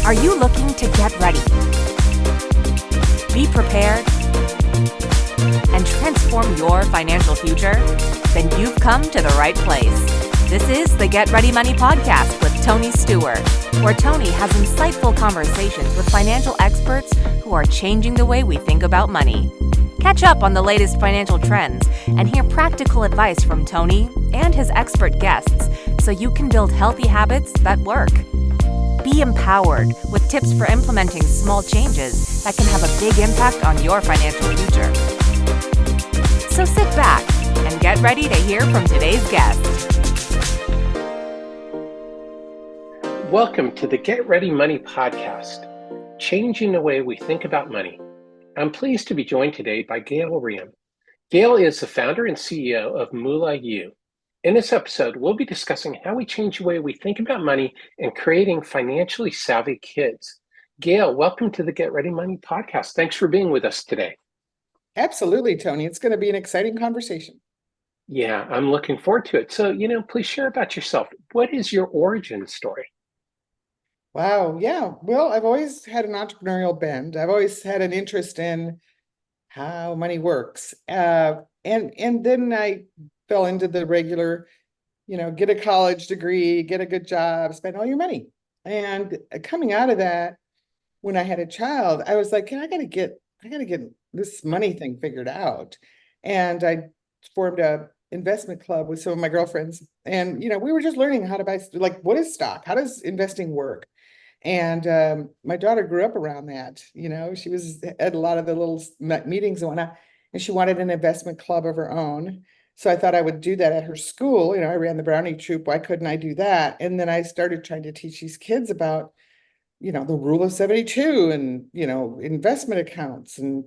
Are you looking to get ready, be prepared, and transform your financial future? Then you've come to the right place. This is the Get Ready Money Podcast with Tony Stewart, where Tony has insightful conversations with financial experts who are changing the way we think about money. Catch up on the latest financial trends and hear practical advice from Tony and his expert guests so you can build healthy habits that work. Be empowered with tips for implementing small changes that can have a big impact on your financial future. So sit back and get ready to hear from today's guest. Welcome to the Get Ready Money Podcast, changing the way we think about money. I'm pleased to be joined today by Gayle Reaume. Gayle is the founder and CEO of Moolah U. In this episode, we'll be discussing how we change the way we think about money and creating financially savvy kids. Gayle, welcome to the Get Ready Money Podcast. Thanks for being with us today. Absolutely, Tony. It's going to be an exciting conversation. Yeah, I'm looking forward to it. So, please share about yourself. What is your origin story? Wow. Yeah. Well, I've always had an entrepreneurial bend. I've always had an interest in how money works. And then I fell into the regular, get a college degree, get a good job, spend all your money. And coming out of that, when I had a child, I was like, I gotta get this money thing figured out. And I formed a investment club with some of my girlfriends. And, we were just learning how to buy, like, what is stock? How does investing work? And my daughter grew up around that. She was at a lot of the little meetings and whatnot, and she wanted an investment club of her own. So I thought I would do that at her school. I ran the Brownie Troop. Why couldn't I do that? And then I started trying to teach these kids about, the rule of 72 and, investment accounts and,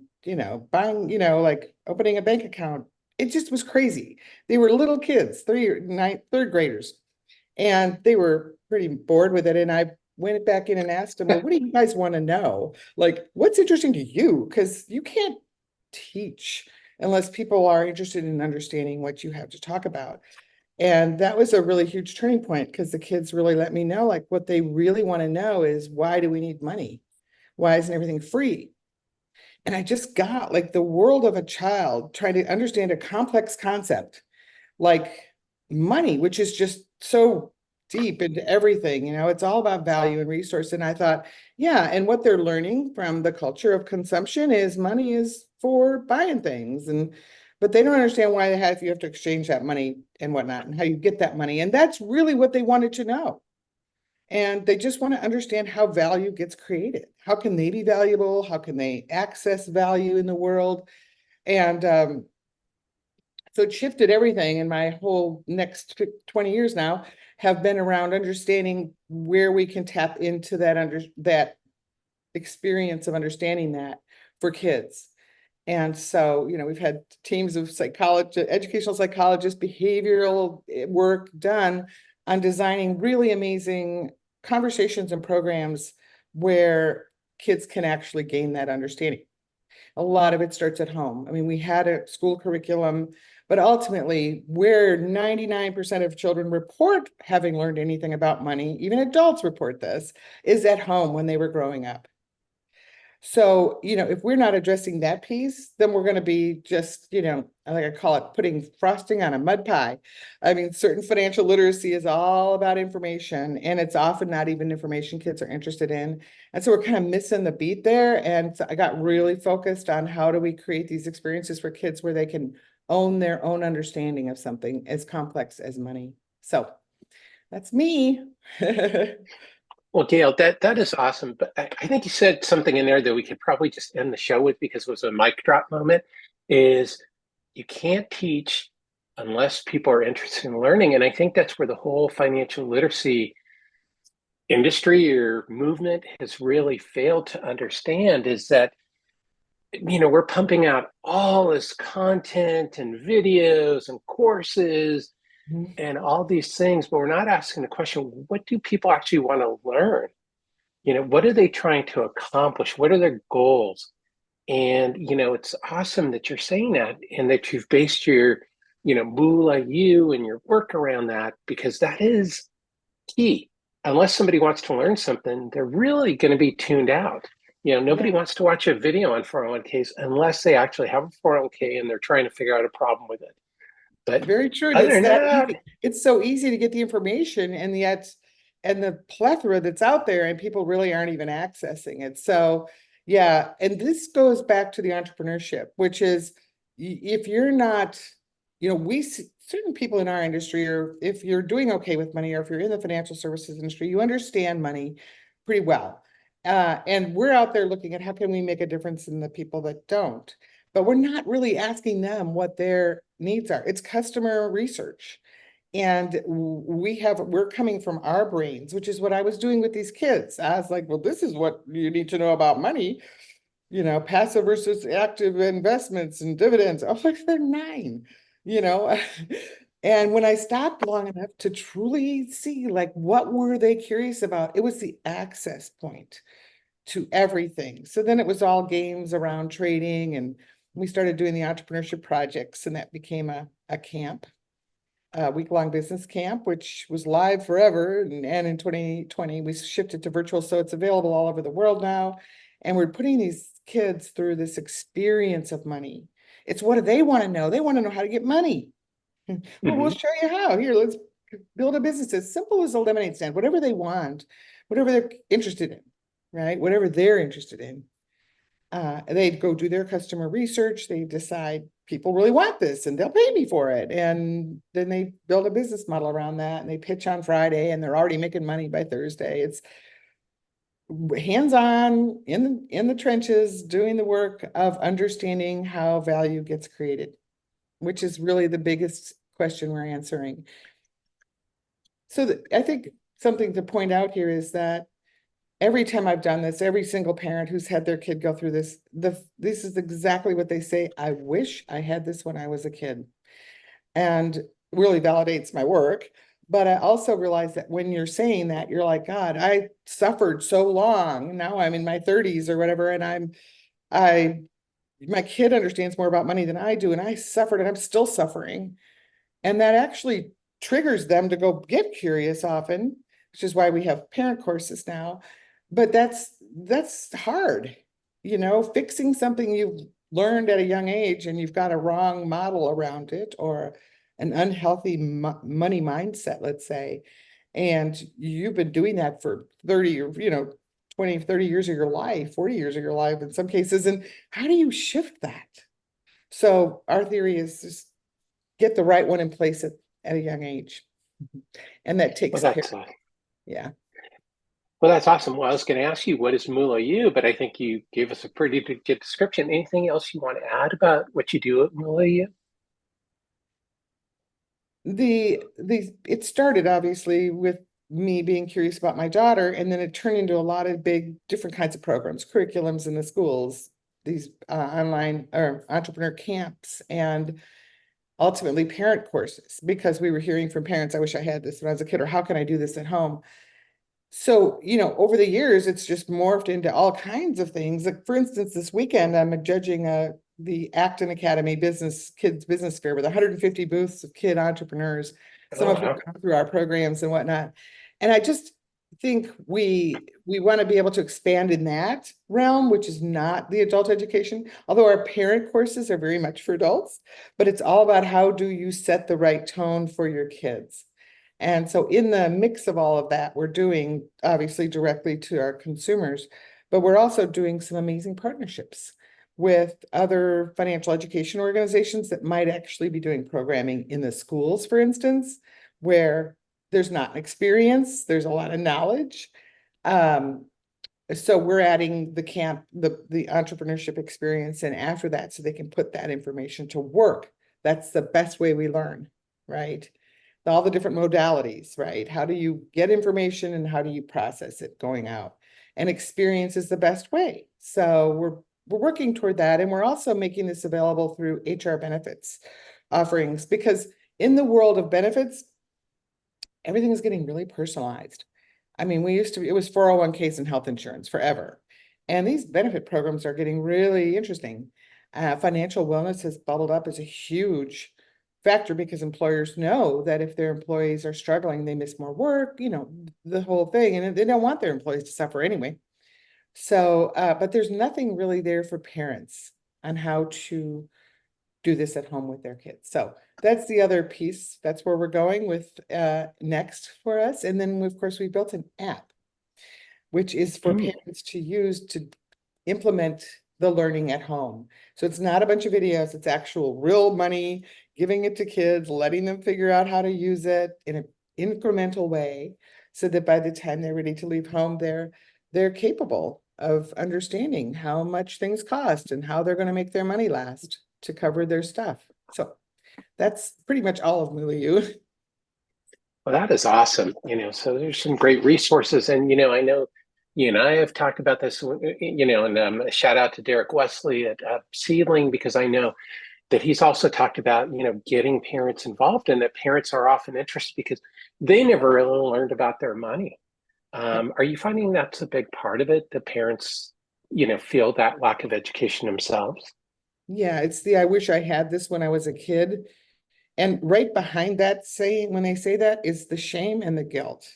buying, like opening a bank account. It just was crazy. They were little kids, third graders, and they were pretty bored with it. And I went back in and asked them, well, what do you guys want to know? Like, what's interesting to you? Because you can't teach unless people are interested in understanding what you have to talk about. And that was a really huge turning point because the kids really let me know, like, what they really want to know is, why do we need money? Why isn't everything free? And I just got like the world of a child trying to understand a complex concept like money, which is just so deep into everything. It's all about value and resource. And I thought, yeah, and what they're learning from the culture of consumption is money is for buying things, but they don't understand why if you have to exchange that money and whatnot, and how you get that money. And that's really what they wanted to know. And they just want to understand how value gets created. How can they be valuable? How can they access value in the world? And so it shifted everything. And my whole next 20 years now have been around understanding where we can tap into that experience of understanding that for kids. And so, we've had teams of educational psychologists, behavioral work done on designing really amazing conversations and programs where kids can actually gain that understanding. A lot of it starts at home. I mean, we had a school curriculum, but ultimately where 99% of children report having learned anything about money, even adults report this, is at home when they were growing up. So, if we're not addressing that piece, then we're going to be just, like I call it, putting frosting on a mud pie. I mean, certain financial literacy is all about information, and it's often not even information kids are interested in. And so we're kind of missing the beat there. And so I got really focused on how do we create these experiences for kids where they can own their own understanding of something as complex as money. So that's me. Well, Gayle, that is awesome. But I think you said something in there that we could probably just end the show with because it was a mic drop moment, is you can't teach unless people are interested in learning. And I think that's where the whole financial literacy industry or movement has really failed to understand, is that, we're pumping out all this content and videos and courses and all these things, but we're not asking the question, what do people actually want to learn? What are they trying to accomplish? What are their goals? And, it's awesome that you're saying that and that you've based your, Moolah U and your work around that, because that is key. unless somebody wants to learn something, they're really going to be tuned out. Nobody wants to watch a video on 401ks unless they actually have a 401k and they're trying to figure out a problem with it. But Very true. And other it's than that that, easy. It's so easy to get the information, and yet, and the plethora that's out there, and people really aren't even accessing it. So, yeah. And this goes back to the entrepreneurship, which is if you're not, certain people in our industry, or if you're doing okay with money, or if you're in the financial services industry, you understand money pretty well. And we're out there looking at how can we make a difference in the people that don't. But we're not really asking them what their needs are. It's customer research. And we're coming from our brains, which is what I was doing with these kids. I was like, well, this is what you need to know about money, passive versus active investments and dividends. Oh, like they're 9, And when I stopped long enough to truly see, like, what were they curious about? It was the access point to everything. So then it was all games around trading, and we started doing the entrepreneurship projects, and that became a camp, a week-long business camp, which was live forever. And in 2020, we shifted to virtual. So it's available all over the world now. And we're putting these kids through this experience of money. It's what do they want to know? They want to know how to get money. Well, we'll show you how. Here, let's build a business as simple as a lemonade stand, whatever they want, whatever they're interested in, right? Whatever they're interested in. They'd go do their customer research. They decide people really want this and they'll pay me for it. And then they build a business model around that, and they pitch on Friday and they're already making money by Thursday. It's hands-on in the trenches, doing the work of understanding how value gets created, which is really the biggest question we're answering. So I think something to point out here is that every time I've done this, every single parent who's had their kid go through this, this is exactly what they say. I wish I had this when I was a kid. And really validates my work. But I also realize that when you're saying that, you're like, God, I suffered so long. Now I'm in my 30s or whatever. And my kid understands more about money than I do. And I suffered, and I'm still suffering. And that actually triggers them to go get curious often, which is why we have parent courses now. But that's hard, fixing something you've learned at a young age and you've got a wrong model around it, or an unhealthy money mindset, let's say, and you've been doing that for 30 or 20, 30 years of your life, 40 years of your life in some cases. And how do you shift that? So our theory is just get the right one in place at a young age. And that takes care. Yeah. Well, that's awesome. Well, I was going to ask you, what is Moolah U? But I think you gave us a pretty good description. Anything else you want to add about what you do at Moolah U? It started obviously with me being curious about my daughter, and then it turned into a lot of big different kinds of programs, curriculums in the schools, these online or entrepreneur camps, and ultimately parent courses, because we were hearing from parents, I wish I had this when I was a kid, or how can I do this at home? So, over the years, it's just morphed into all kinds of things. Like, for instance, this weekend, I'm judging the Acton Academy Kids Business Fair with 150 booths of kid entrepreneurs, some of whom come through our programs and whatnot. And I just think we want to be able to expand in that realm, which is not the adult education, although our parent courses are very much for adults, but it's all about how do you set the right tone for your kids. And so in the mix of all of that, we're doing obviously directly to our consumers, but we're also doing some amazing partnerships with other financial education organizations that might actually be doing programming in the schools, for instance, where there's not an experience, there's a lot of knowledge. So we're adding the camp, the entrepreneurship experience, and after that, so they can put that information to work. That's the best way we learn, right? All the different modalities, right? How do you get information and how do you process it going out? And experience is the best way. So we're working toward that. And we're also making this available through HR benefits offerings, because in the world of benefits, everything is getting really personalized. I mean, it was 401ks and health insurance forever. And these benefit programs are getting really interesting. Financial wellness has bubbled up as a huge factor because employers know that if their employees are struggling, they miss more work, the whole thing, and they don't want their employees to suffer anyway. So, but there's nothing really there for parents on how to do this at home with their kids. So that's the other piece. That's where we're going with next for us. And then, of course, we built an app, which is for parents to use to implement the learning at home. So it's not a bunch of videos, it's actual real money, giving it to kids, letting them figure out how to use it in an incremental way, so that by the time they're ready to leave home, they're capable of understanding how much things cost and how they're going to make their money last to cover their stuff. So that's pretty much all of Moolah U. Well, that is awesome. So there's some great resources. And, I know you and I have talked about this, and a shout out to Derek Wesley at Seedling, because I know that he's also talked about, getting parents involved, and that parents are often interested because they never really learned about their money. Are you finding that's a big part of it? The parents, feel that lack of education themselves? Yeah, it's I wish I had this when I was a kid. And right behind that saying, when they say that, is the shame and the guilt.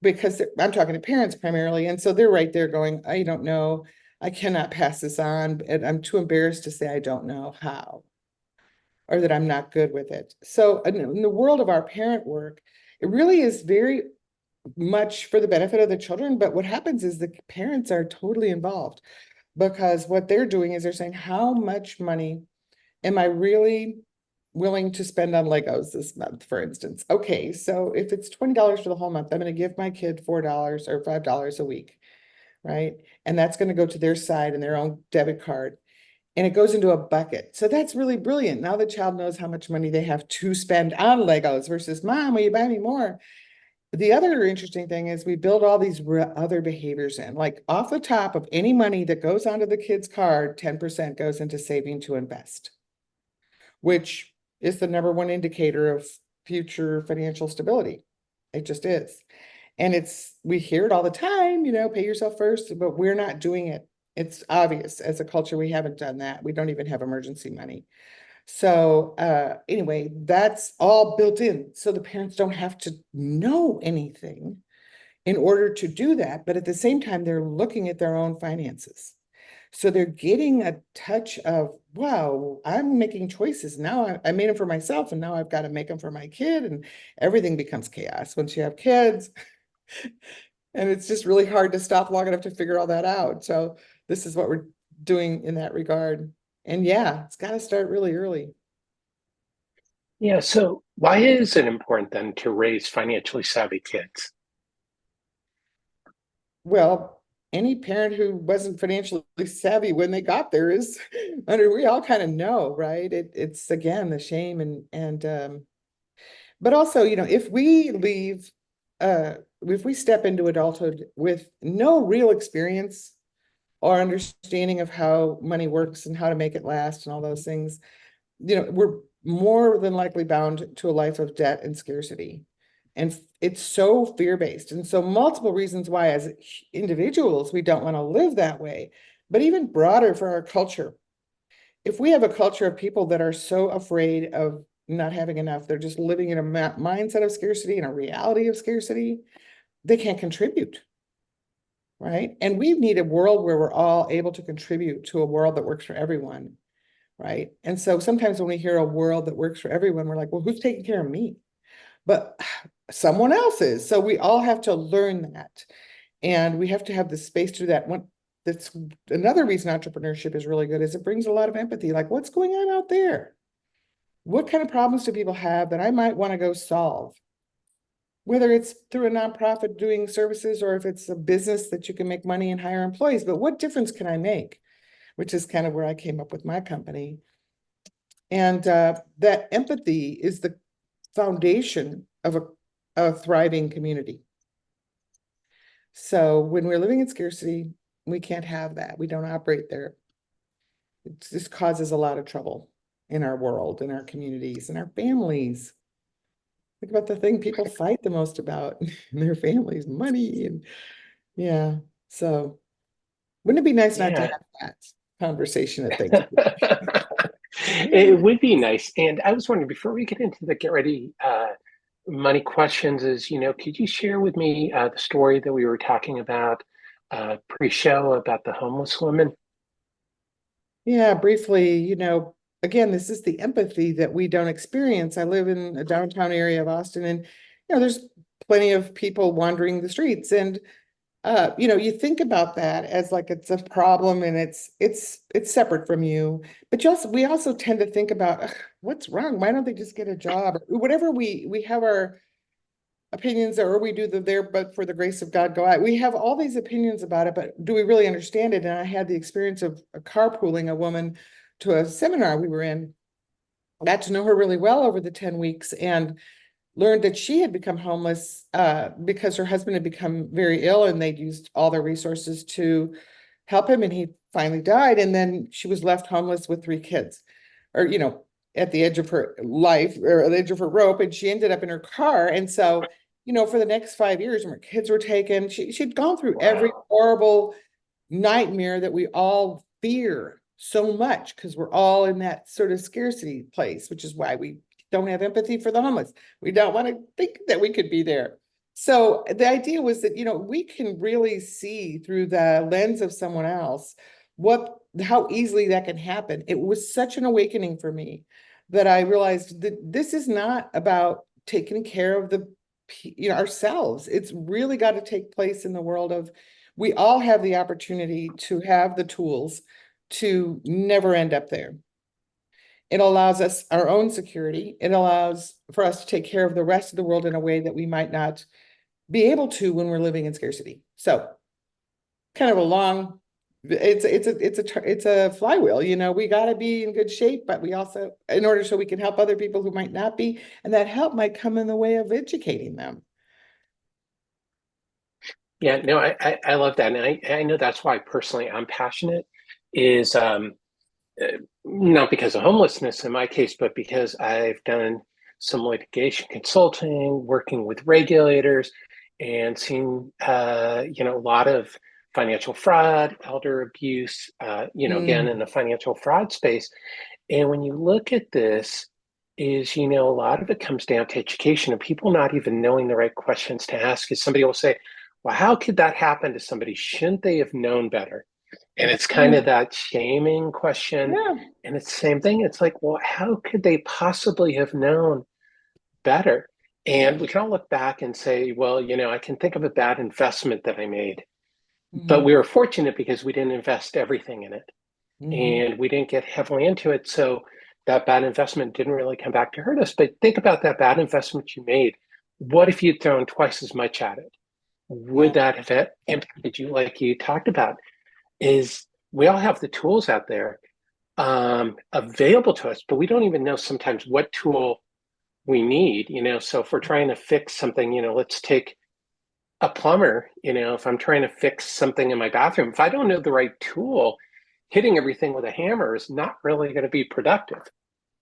Because I'm talking to parents primarily. And so they're right there going, I don't know. I cannot pass this on. And I'm too embarrassed to say I don't know how, or that I'm not good with it. So in the world of our parent work, it really is very much for the benefit of the children. But what happens is the parents are totally involved, because what they're doing is they're saying, how much money am I really willing to spend on Legos this month, for instance? Okay, so if it's $20 for the whole month, I'm going to give my kid $4 or $5 a week, right? And that's going to go to their side and their own debit card. And it goes into a bucket. So that's really brilliant. Now the child knows how much money they have to spend on Legos versus, Mom, will you buy me more? The other interesting thing is we build all these other behaviors in, like off the top of any money that goes onto the kid's card, 10% goes into saving to invest, which is the number one indicator of future financial stability. It just is. And we hear it all the time, pay yourself first, but we're not doing it. It's obvious as a culture, we haven't done that. We don't even have emergency money. So anyway, that's all built in. So the parents don't have to know anything in order to do that. But at the same time, they're looking at their own finances. So they're getting a touch of, wow, I'm making choices. Now I made them for myself, and now I've got to make them for my kid. And everything becomes chaos once you have kids. And it's just really hard to stop long enough to figure all that out. So this is what we're doing in that regard. And yeah, it's got to start really early. Yeah. So why is it important then to raise financially savvy kids? Well, any parent who wasn't financially savvy when they got there is we all kind of know, right? It's again the shame and but also, if we step into adulthood with no real experience or understanding of how money works and how to make it last and all those things, we're more than likely bound to a life of debt and scarcity. And it's so fear-based. And so multiple reasons why, as individuals, we don't want to live that way, but even broader for our culture. If we have a culture of people that are so afraid of not having enough, they're just living in a mindset of scarcity and a reality of scarcity, they can't contribute. Right? And we need a world where we're all able to contribute to a world that works for everyone. Right? And so sometimes when we hear a world that works for everyone, we're like, well, who's taking care of me? But someone else is. So we all have to learn that. And we have to have the space to do that. That's another reason entrepreneurship is really good, is it brings a lot of empathy. Like, what's going on out there? What kind of problems do people have that I might want to go solve? Whether it's through a nonprofit doing services, or if it's a business that you can make money and hire employees, but what difference can I make? Which is kind of where I came up with my company. And that empathy is the foundation of a thriving community. So when we're living in scarcity, we can't have that. We don't operate there. It just causes a lot of trouble in our world, in our communities, in our families. Think about the thing people fight the most about in their families, money. And yeah, so wouldn't it be nice not to have that conversation at Thanksgiving? It would be nice. And I was wondering, before we get into the get ready money questions, could you share with me the story that we were talking about pre-show about the homeless woman? Yeah, briefly, again, this is the empathy that we don't experience. I live in a downtown area of Austin, and there's plenty of people wandering the streets, and you think about that as like it's a problem and it's separate from you. But we also tend to think about, "Ugh, what's wrong? Why don't they just get a job?" Or whatever we have our opinions, or we do the there, but for the grace of God, go out. We have all these opinions about it, but do we really understand it? And I had the experience of carpooling a woman to a seminar we were in. I got to know her really well over the 10 weeks and learned that she had become homeless because her husband had become very ill, and they'd used all their resources to help him, and he finally died. And then she was left homeless with 3 kids, or at the edge of her life, or at the edge of her rope, and she ended up in her car. And so for the next 5 years, when her kids were taken, she'd gone through every Wow. horrible nightmare that we all fear so much, because we're all in that sort of scarcity place, which is why we don't have empathy for the homeless. We don't want to think that we could be there. So the idea was that, we can really see through the lens of someone else how easily that can happen. It was such an awakening for me that I realized that this is not about taking care of ourselves. It's really got to take place in the world of, we all have the opportunity to have the tools to never end up there. It allows us our own security. It allows for us to take care of the rest of the world in a way that we might not be able to when we're living in scarcity. So kind of a long, it's a flywheel, we got to be in good shape, but we also, in order so we can help other people who might not be, and that help might come in the way of educating them. Yeah, no, I love that. And I know that's why personally I'm passionate is not because of homelessness in my case, but because I've done some litigation consulting, working with regulators, and seen a lot of financial fraud, elder abuse, again in the financial fraud space. And when you look at this, a lot of it comes down to education and people not even knowing the right questions to ask. Is somebody will say, "Well, how could that happen to somebody? Shouldn't they have known better?" And it's kind of that shaming question. Yeah. And it's the same thing. It's like, well, how could they possibly have known better? And we can all look back and say, well, I can think of a bad investment that I made, but we were fortunate because we didn't invest everything in it and we didn't get heavily into it. So that bad investment didn't really come back to hurt us. But think about that bad investment you made. What if you'd thrown twice as much at it? Would that have impacted you like you talked about? Is we all have the tools out there available to us, but we don't even know sometimes what tool we need, so if we're trying to fix something, let's take a plumber, if I'm trying to fix something in my bathroom, if I don't know the right tool, hitting everything with a hammer is not really going to be productive.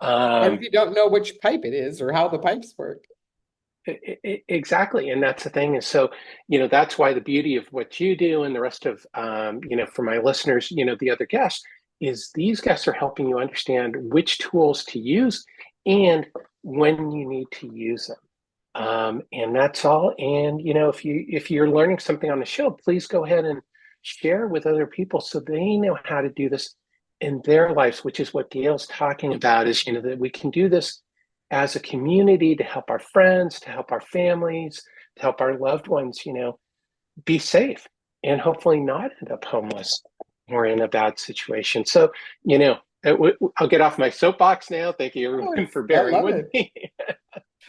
Or if you don't know which pipe it is or how the pipes work. Exactly. And that's the thing is, so, that's why the beauty of what you do and the rest of, for my listeners, the other guests is these guests are helping you understand which tools to use and when you need to use them. And that's all. And, if you're learning something on the show, please go ahead and share with other people so they know how to do this in their lives, which is what Gayle's talking about is, that we can do this as a community to help our friends, to help our families, to help our loved ones, be safe and hopefully not end up homeless or in a bad situation. So, I'll get off my soapbox now. Thank you everyone for bearing with me.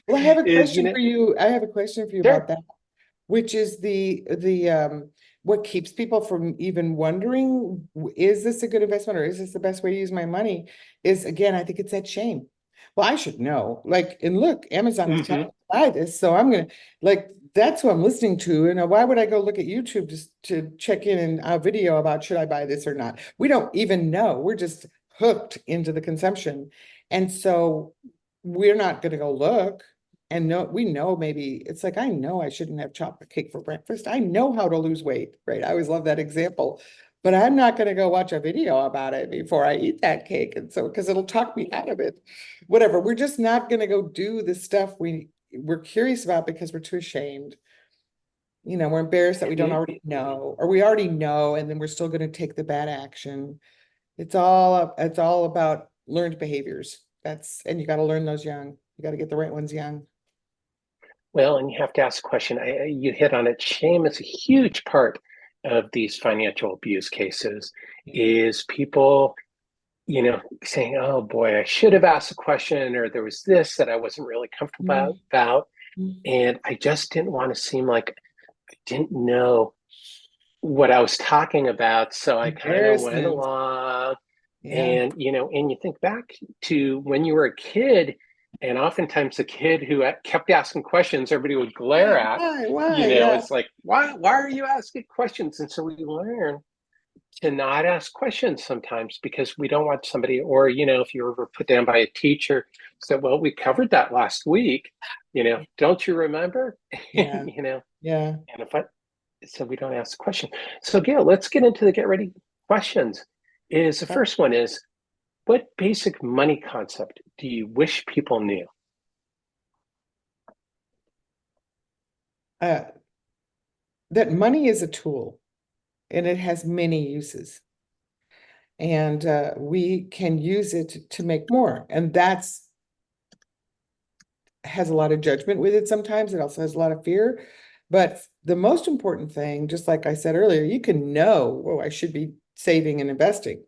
Well, I have a question for you. I have a question for you Sure. about that, which is the what keeps people from even wondering, is this a good investment or is this the best way to use my money? Is, again, I think it's that shame. Well, I should know. Like, and look, Amazon is telling me to buy this, so I'm gonna, like, that's who I'm listening to. And why would I go look at YouTube just to check in a video about should I buy this or not? We don't even know. We're just hooked into the consumption, and so we're not going to go look. And we know, maybe it's like, I know I shouldn't have chocolate cake for breakfast. I know how to lose weight, right? I always love that example. but I'm not going to go watch a video about it before I eat that cake. And so, because it'll talk me out of it, whatever. We're just not going to go do the stuff we're curious about because we're too ashamed. We're embarrassed that we don't already know, or we already know, and then we're still going to take the bad action. It's all about learned behaviors. And you got to learn those young. You got to get the right ones young. Well, and you have to ask the question, you hit on it. Shame is a huge part of these financial abuse cases, is people, saying, oh boy, I should have asked a question, or there was this that I wasn't really comfortable about. And I just didn't want to seem like I didn't know what I was talking about. So I kind of went along. And, and you think back to when you were a kid, and oftentimes the kid who kept asking questions, everybody would glare at. Why? It's like, why are you asking questions? And so we learn to not ask questions sometimes because we don't want somebody, or, if you're ever put down by a teacher, said, well, we covered that last week, don't you remember? Yeah. And so we don't ask the question. So Gayle, let's get into the get ready questions. The first one is, what basic money concept do you wish people knew? That money is a tool and it has many uses. And we can use it to make more. And has a lot of judgment with it sometimes. It also has a lot of fear. But the most important thing, just like I said earlier, you can know, oh, I should be saving and investing,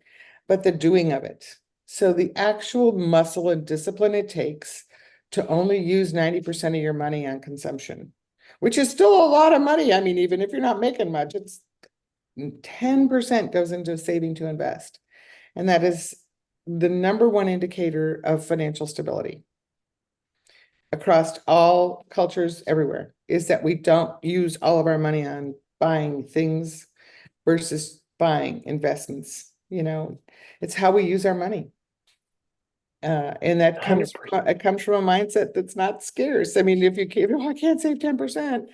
but the doing of it. So the actual muscle and discipline it takes to only use 90% of your money on consumption, which is still a lot of money. I mean, even if you're not making much, it's 10% goes into saving to invest. And that is the number one indicator of financial stability across all cultures everywhere, is that we don't use all of our money on buying things versus buying investments. It's how we use our money. And that comes from a mindset that's not scarce. I mean, if I can't save 10%,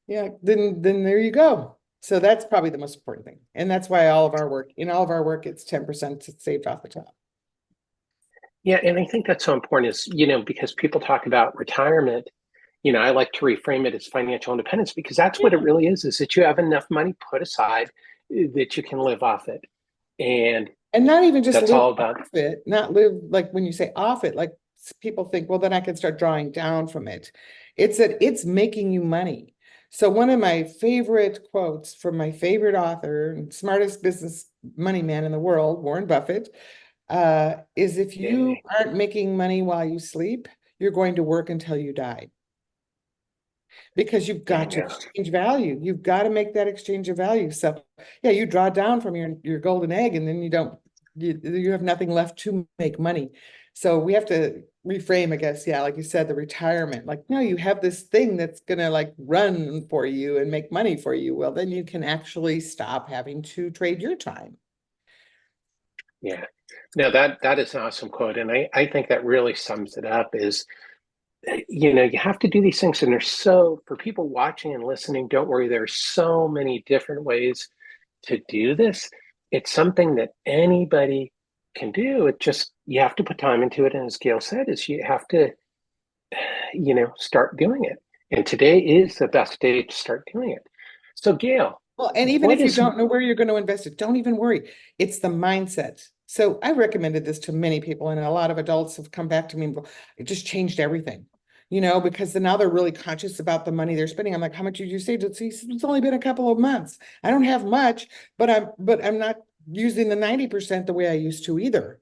then there you go. So that's probably the most important thing. And that's why all of our work, it's 10% saved off the top. Yeah, and I think that's so important is, because people talk about retirement, I like to reframe it as financial independence, because that's what it really is that you have enough money put aside that you can live off it. And not even just that's live all about off it, not live, like when you say off it, like people think, well, then I can start drawing down from it. It's that it's making you money. So one of my favorite quotes from my favorite author and smartest business money man in the world, Warren Buffett, is if you aren't making money while you sleep, you're going to work until you die. Because you've got to exchange value. You've got to make that exchange of value. So you draw down from your golden egg, and then you have nothing left to make money. So we have to reframe, I guess, like you said, the retirement. Like, no, you have this thing that's gonna like run for you and make money for you. Well, then you can actually stop having to trade your time. Yeah. No, that is an awesome quote. And I think that really sums it up is, you have to do these things. And for people watching and listening, don't worry, there's so many different ways to do this. It's something that anybody can do. You have to put time into it. And as Gayle said, is you have to, start doing it. And today is the best day to start doing it. So Gayle. Well, and even if you don't know where you're going to invest it, don't even worry. It's the mindset. So I recommended this to many people, and a lot of adults have come back to me and go, it just changed everything, because now they're really conscious about the money they're spending. I'm like, how much did you save? It's only been a couple of months. I don't have much, but I'm not using the 90% the way I used to either.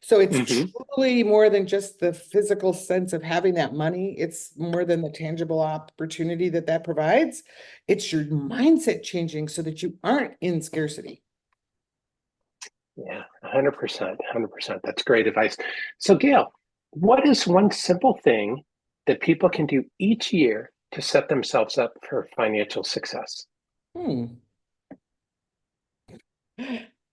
So it's truly more than just the physical sense of having that money. It's more than the tangible opportunity that provides. It's your mindset changing so that you aren't in scarcity. Yeah, 100%. That's great advice. So Gayle, what is one simple thing that people can do each year to set themselves up for financial success? Wow,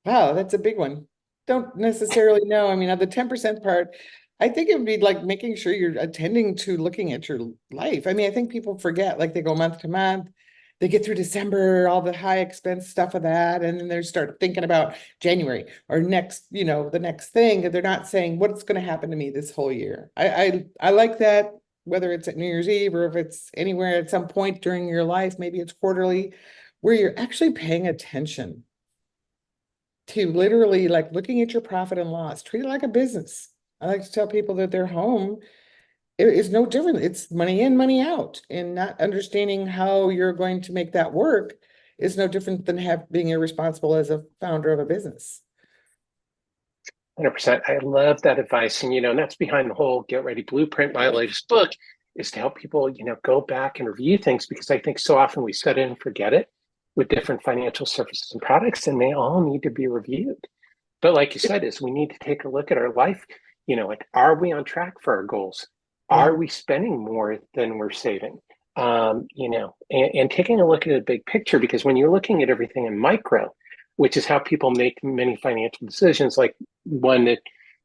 that's a big one. Don't necessarily know. I mean, on the 10% part, I think it would be like making sure you're attending to looking at your life. I mean, I think people forget, like they go month to month they get through December, all the high expense stuff of that, and then they start thinking about January or next, the next thing. And they're not saying what's going to happen to me this whole year. I like that, whether it's at New Year's Eve or if it's anywhere at some point during your life, maybe it's quarterly, where you're actually paying attention to literally like looking at your profit and loss, treat it like a business. I like to tell people that their home is no different. It's money in, money out, and not understanding how you're going to make that work is no different than being irresponsible as a founder of a business. 100%. I love that advice. And that's behind the whole Get Ready Blueprint. My latest book is to help people, go back and review things, because I think so often we set it and forget it with different financial services and products, and they all need to be reviewed. But like you said, is we need to take a look at our life, like, are we on track for our goals? Are we spending more than we're saving? And taking a look at the big picture, because when you're looking at everything in micro, which is how people make many financial decisions, like one that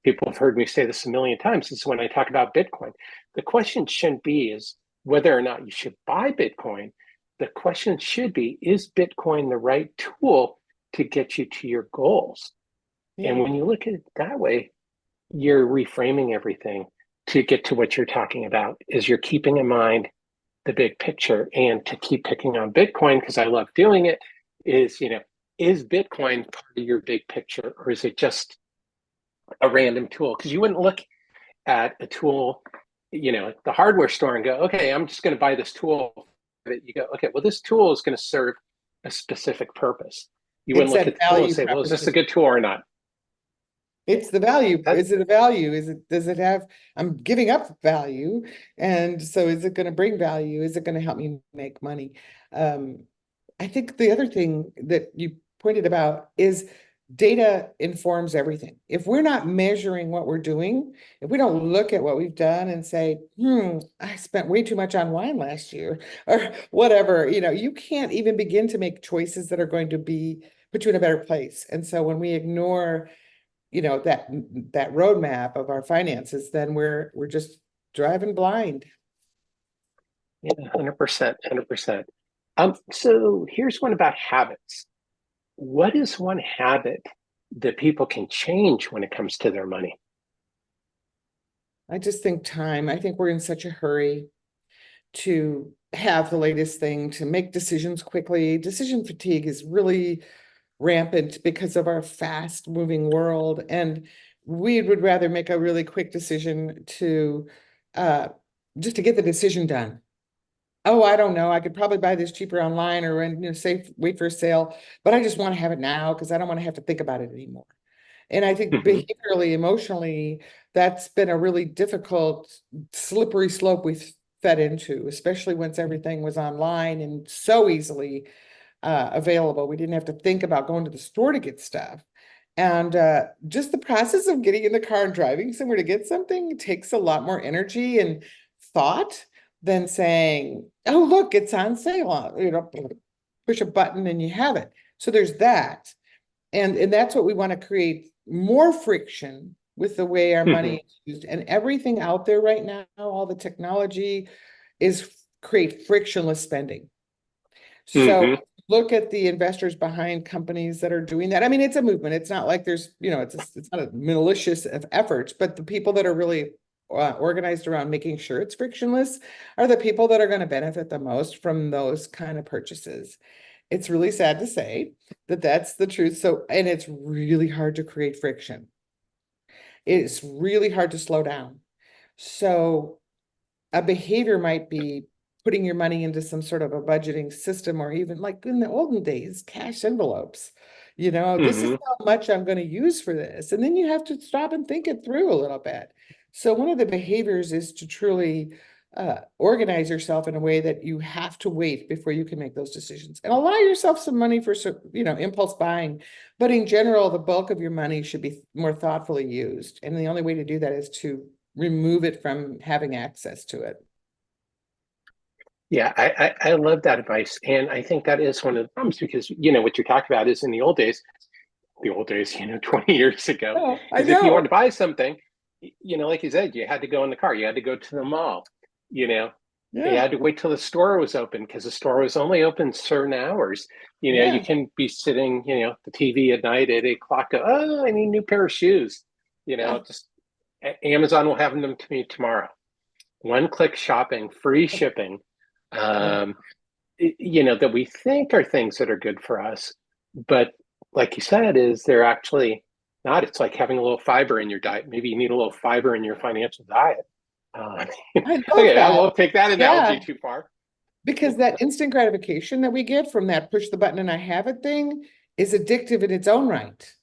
people have heard me say this a million times, is when I talk about Bitcoin. The question shouldn't be is whether or not you should buy Bitcoin. The question should be, is Bitcoin the right tool to get you to your goals? Yeah. And when you look at it that way, you're reframing everything to get to what you're talking about, is you're keeping in mind the big picture. And to keep picking on Bitcoin, because I love doing it, is, is Bitcoin part of your big picture, or is it just a random tool? Because you wouldn't look at a tool, at the hardware store and go, okay, I'm just going to buy this tool. You go, okay, well, this tool is going to serve a specific purpose. You wouldn't look at the tool and say, well, is this a good tool or not? It's the value. Is it a value? Does it have, I'm giving up value. And so is it going to bring value? Is it going to help me make money? I think the other thing that you pointed about is data informs everything. If we're not measuring what we're doing, if we don't look at what we've done and say, I spent way too much on wine last year, or whatever, you can't even begin to make choices that are going to put you in a better place. And so when we ignore, that roadmap of our finances, then we're just driving blind. Yeah, 100%, 100%. So here's one about habits. What is one habit that people can change when it comes to their money? I just think time. I think we're in such a hurry to have the latest thing, to make decisions quickly. Decision fatigue is really rampant because of our fast moving world. And we would rather make a really quick decision to just to get the decision done. Oh, I don't know. I could probably buy this cheaper online or wait for a sale, but I just want to have it now because I don't want to have to think about it anymore. And I think behaviorally, emotionally, that's been a really difficult, slippery slope we've fed into, especially once everything was online and so easily available. We didn't have to think about going to the store to get stuff. And just the process of getting in the car and driving somewhere to get something takes a lot more energy and thought than saying, oh, look, it's on sale. Push a button and you have it. So there's that. And that's what we want to create, more friction with the way our money is used. And everything out there right now, all the technology is create frictionless spending. So look at the investors behind companies that are doing that. I mean, it's a movement. It's not like there's, it's not a malicious of efforts, but the people that are really organized around making sure it's frictionless are the people that are going to benefit the most from those kind of purchases. It's really sad to say that that's the truth. So, and it's really hard to create friction. It's really hard to slow down. So a behavior might be putting your money into some sort of a budgeting system, or even like in the olden days, cash envelopes. This is how much I'm going to use for this. And then you have to stop and think it through a little bit. So one of the behaviors is to truly organize yourself in a way that you have to wait before you can make those decisions, and allow yourself some money for, impulse buying. But in general, the bulk of your money should be more thoughtfully used. And the only way to do that is to remove it from having access to it. Yeah, I love that advice. And I think that is one of the problems, because, what you're talking about is in the old days, 20 years ago, if you wanted to buy something, like you said, you had to go in the car, you had to go to the mall, You Yeah, had to wait till the store was open because the store was only open certain hours. You yeah, can be sitting, the TV at night at 8 o'clock. Oh, I need a new pair of shoes. yeah. Just Amazon will have them to me tomorrow. One-click shopping, free shipping. Yeah. Um, that we think are things that are good for us, but like you said, is they're actually not. It's like having a little fiber in your diet. Maybe you need a little fiber in your financial diet. Uh, I love okay, I that. won't take that analogy Yeah. too far. Because that instant gratification that we get from that push the button and I have it thing is addictive in its own right.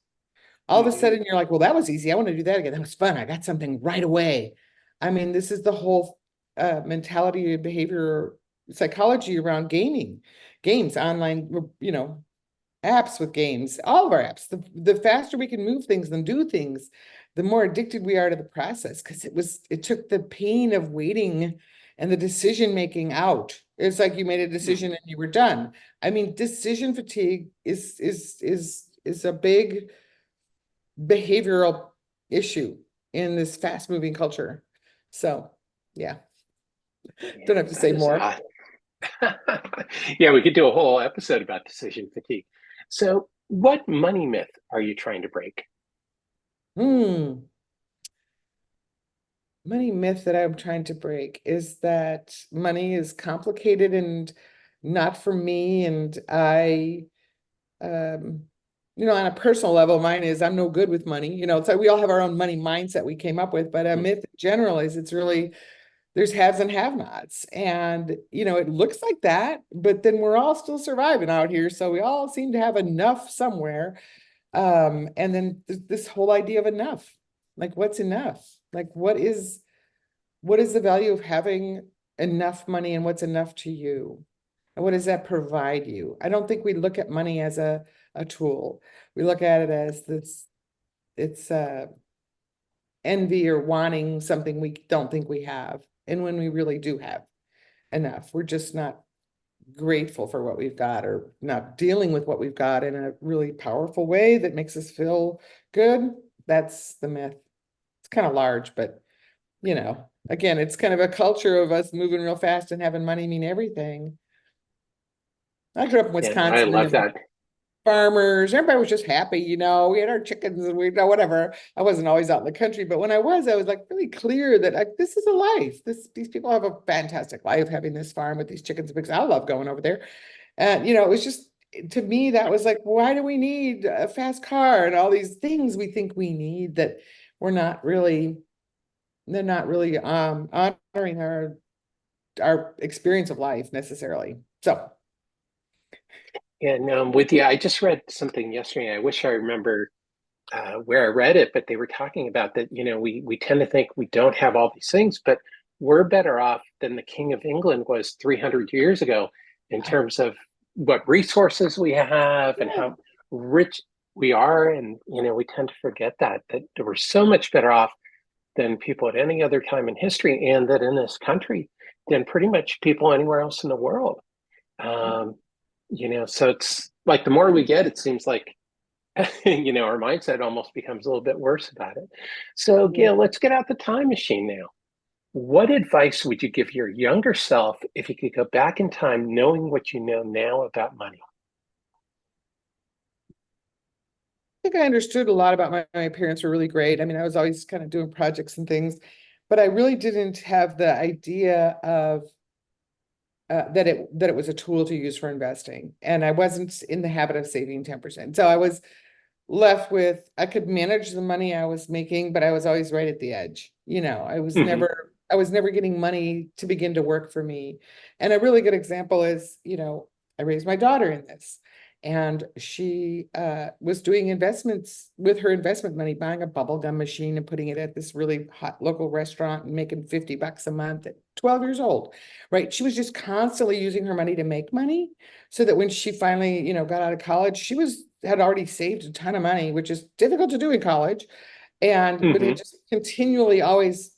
All of a Mhm. sudden you're like, well, that was easy. I want to do that again. That was fun. I got something right away. I mean, this is the whole mentality and behavior psychology around gaming, games, online, apps with games, all of our apps. The faster we can move things and do things, the more addicted we are to the process because it took the pain of waiting and the decision making out. It's like you made a decision and you were done. I mean, decision fatigue is a big behavioral issue in this fast moving culture. So yeah, Yeah, don't have to say that is more. odd. Yeah, we could do a whole episode about decision fatigue. So, what money myth are you trying to break? Hmm. Money myth that I'm trying to break is that money is complicated and not for me. And um, on a personal level, mine is I'm no good with money. It's like we all have our own money mindset we came up with, but a myth in general is it's really there's haves and have-nots. And, it looks like that, but then we're all still surviving out here. So we all seem to have enough somewhere. And then this whole idea of enough, like what's enough? Like what is the value of having enough money and what's enough to you? And what does that provide you? I don't think we look at money as a tool. We look at it as it's envy or wanting something we don't think we have. And when we really do have enough, we're just not grateful for what we've got or not dealing with what we've got in a really powerful way that makes us feel good. That's the myth. It's kind of large, but again, it's kind of a culture of us moving real fast and having money mean everything. I grew up in And I Wisconsin and love there were that. farmers. Everybody was just happy, we had our chickens and we whatever. I wasn't always out in the country, but when I was like really clear that this is a life. These people have a fantastic life having this farm with these chickens because I love going over there. And it was just to me that was like, why do we need a fast car and all these things we think we need that we're not really they're not really honoring our experience of life necessarily. So And with you, I just read something yesterday. I wish I remember where I read it, but they were talking about that. We tend to think we don't have all these things, but we're better off than the King of England was 300 years ago in terms of what resources we have and yeah, how rich we are. And we tend to forget that we're so much better off than people at any other time in history, and that in this country than pretty much people anywhere else in the world. Um, so it's like the more we get, it seems like our mindset almost becomes a little bit worse about it. So, yeah. Gail, let's get out the time machine now. What advice would you give your younger self if you could go back in time knowing what you know now about money? I think I understood a lot about my parents were really great. I mean, I was always kind of doing projects and things, but I really didn't have the idea of that it was a tool to use for investing. And I wasn't in the habit of saving 10%. So I was left with I could manage the money I was making, but I was always right at the edge. Mm-hmm. I was never getting money to begin to work for me. And a really good example is, I raised my daughter in this. And she was doing investments with her investment money, buying a bubble gum machine and putting it at this really hot local restaurant and making $50 a month at 12 years old, right? She was just constantly using her money to make money so that when she finally, got out of college, had already saved a ton of money, which is difficult to do in college. But Mm-hmm. had just continually always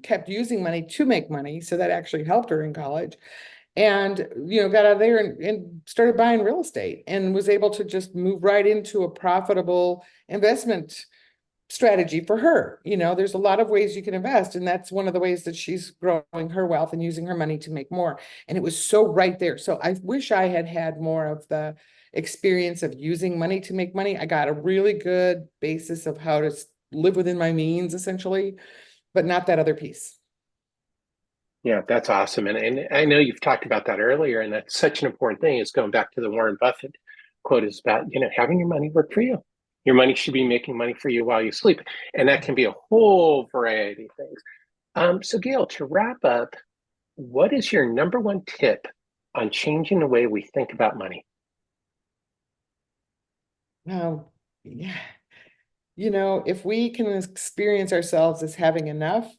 kept using money to make money. So that actually helped her in college. And, got out of there and started buying real estate and was able to just move right into a profitable investment strategy for her. There's a lot of ways you can invest, and that's one of the ways that she's growing her wealth and using her money to make more. And it was so right there. So I wish I had had more of the experience of using money to make money. I got a really good basis of how to live within my means, essentially, but not that other piece. Yeah, that's awesome. And I know you've talked about that earlier, and that's such an important thing, is going back to the Warren Buffett quote, is about, having your money work for you. Your money should be making money for you while you sleep. And that can be a whole variety of things. So Gayle, to wrap up, what is your number one tip on changing the way we think about money? Now, yeah, if we can experience ourselves as having enough,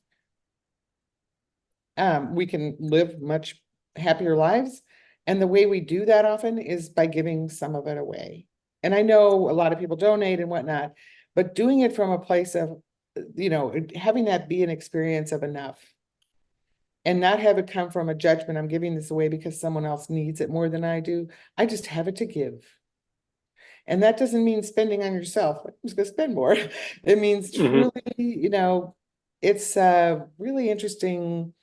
we can live much happier lives. And the way we do that often is by giving some of it away. And I know a lot of people donate and whatnot, but doing it from a place of, having that be an experience of enough, and not have it come from a judgment. I'm giving this away because someone else needs it more than I do. I just have it to give. And that doesn't mean spending on yourself. I'm just going to spend more. It means truly, it's a really interesting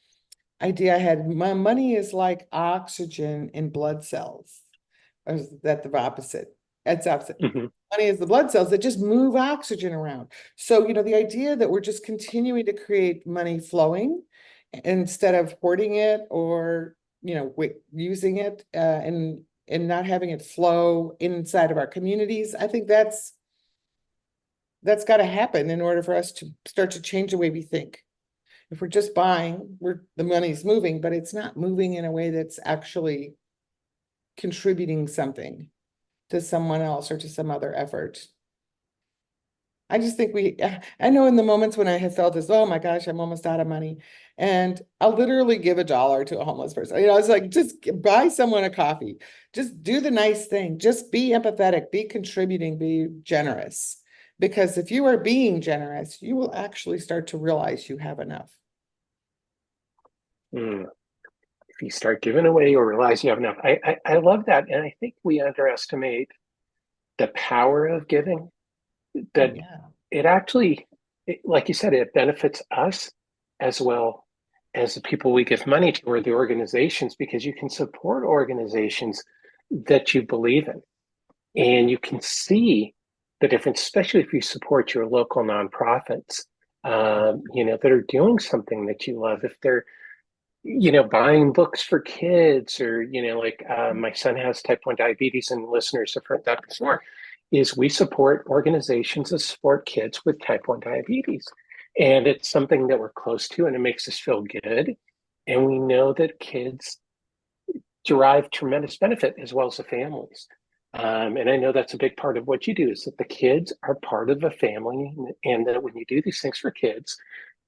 idea I had. My money is like oxygen in blood cells. Or is that the opposite? It's opposite. Money is the blood cells that just move oxygen around. So, the idea that we're just continuing to create money flowing instead of hoarding it or, using it and not having it flow inside of our communities. I think that's got to happen in order for us to start to change the way we think. If we're just buying, the money's moving, but it's not moving in a way that's actually contributing something to someone else or to some other effort. I just think I know in the moments when I have felt as, oh my gosh, I'm almost out of money, and I'll literally give $1 to a homeless person. It's like, just buy someone a coffee, just do the nice thing, just be empathetic, be contributing, be generous. Because if you are being generous, you will actually start to realize you have enough. If you start giving away, you'll realize you have enough. I love that. And I think we underestimate the power of giving. That it actually, like you said, it benefits us as well as the people we give money to, or the organizations, because you can support organizations that you believe in. And you can see the difference, especially if you support your local nonprofits, that are doing something that you love. If they're, buying books for kids, or, my son has type 1 diabetes, and listeners have heard that before, is we support organizations that support kids with type 1 diabetes. And it's something that we're close to, and it makes us feel good. And we know that kids derive tremendous benefit, as well as the families. And I know that's a big part of what you do, is that the kids are part of the family, and that when you do these things for kids,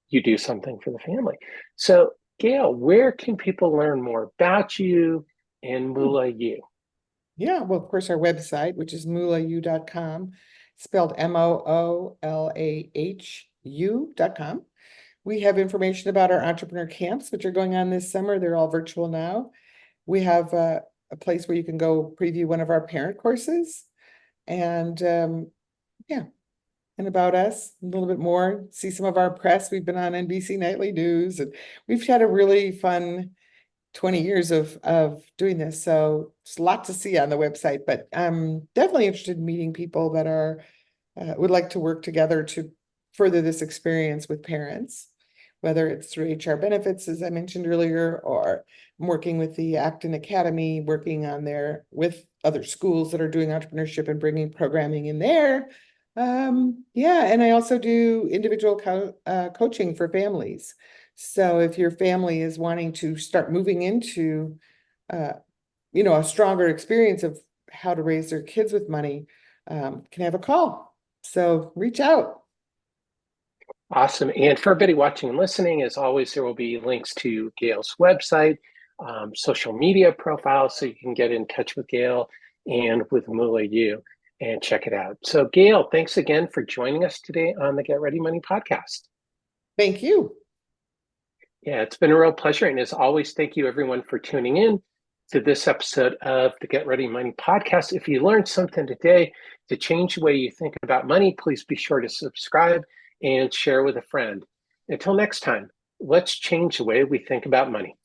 you do something for the family. So Gayle, where can people learn more about you and Moolah U? Yeah, well, of course, our website, which is moolahu.com, spelled MOOLAHU.com. We have information about our entrepreneur camps, which are going on this summer. They're all virtual now. We have a place where you can go preview one of our parent courses, and and about us a little bit more, see some of our press. We've been on NBC Nightly News, and we've had a really fun 20 years of doing this. So it's a lot to see on the website, but I'm definitely interested in meeting people that would like to work together to further this experience with parents, whether it's through HR benefits, as I mentioned earlier, or I'm working with the Acton Academy, working on with other schools that are doing entrepreneurship and bringing programming in there. And I also do individual coaching for families. So if your family is wanting to start moving into, a stronger experience of how to raise their kids with money, can have a call. So reach out. Awesome. And for everybody watching and listening, as always, there will be links to Gayle's website, social media profiles, so you can get in touch with Gayle and with Moolah U and check it out. So Gayle, thanks again for joining us today on the Get Ready Money podcast. Thank you. Yeah, it's been a real pleasure. And as always, thank you everyone for tuning in. to this episode of the Get Ready Money podcast. If you learned something today to change the way you think about money, please be sure to subscribe and share with a friend. Until next time, let's change the way we think about money.